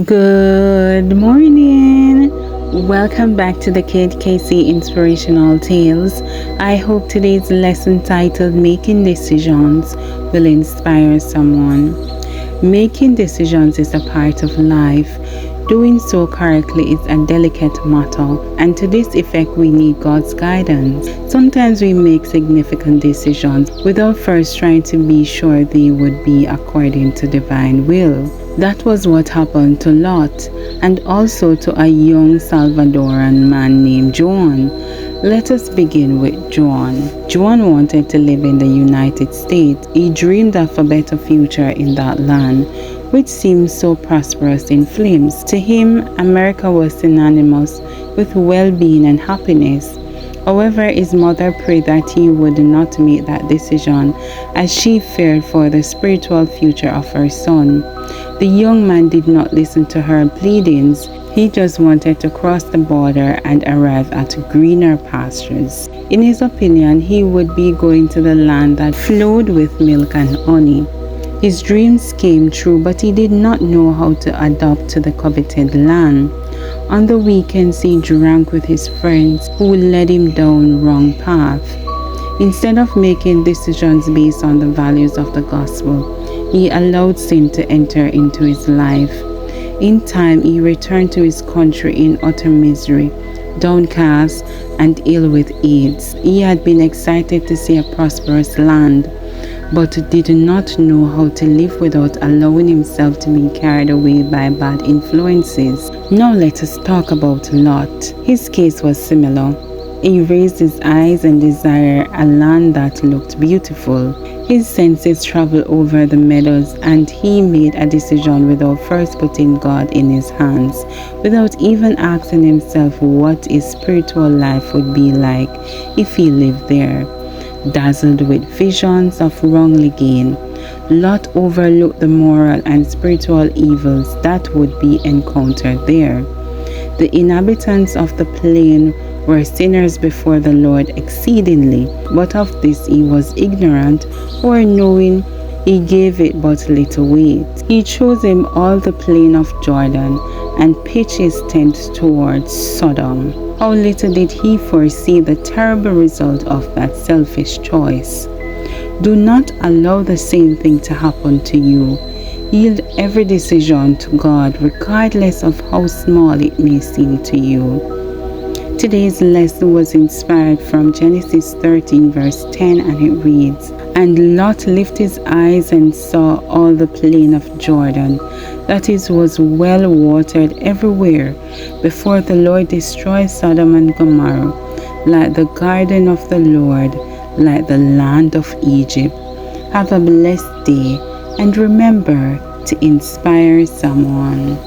Good morning. Welcome back to the Kid Casey Inspirational Tales. I hope today's lesson titled Making Decisions will inspire someone. Making decisions is a part of life. Doing so correctly is a delicate matter, and to this effect we need God's guidance. Sometimes we make significant decisions without first trying to be sure they would be according to divine will. That was what happened to Lot, and also to a young Salvadoran man named John. Let us begin with John. John wanted to live in the United States. He dreamed of a better future in that land, which seemed so prosperous in flames. To him, America was synonymous with well-being and happiness. However, his mother prayed that he would not make that decision, as she feared for the spiritual future of her son. The young man did not listen to her pleadings. He just wanted to cross the border and arrive at greener pastures. In his opinion, he would be going to the land that flowed with milk and honey. His dreams came true, but he did not know how to adapt to the coveted land. On the weekends, he drank with his friends who led him down wrong path. Instead of making decisions based on the values of the gospel, he allowed sin to enter into his life. In time, he returned to his country in utter misery, downcast and ill with AIDS. He had been excited to see a prosperous land, but did not know how to live without allowing himself to be carried away by bad influences. Now let us talk about Lot. His case was similar. He raised his eyes and desired a land that looked beautiful. His senses traveled over the meadows, and he made a decision without first putting God in his hands, without even asking himself what his spiritual life would be like if he lived there. Dazzled with visions of wrongly gain, Lot overlooked the moral and spiritual evils that would be encountered there. The inhabitants of the plain were sinners before the Lord exceedingly, but of this he was ignorant, or knowing, he gave it but little weight. He chose him all the plain of Jordan, and pitched his tent towards Sodom. How little did he foresee the terrible result of that selfish choice. Do not allow the same thing to happen to you. Yield every decision to God, regardless of how small it may seem to you. Today's lesson was inspired from Genesis 13 verse 10, and it reads, "And Lot lifted his eyes and saw all the plain of Jordan, that it was well watered everywhere, before the Lord destroyed Sodom and Gomorrah, like the garden of the Lord, like the land of Egypt." Have a blessed day, and remember to inspire someone.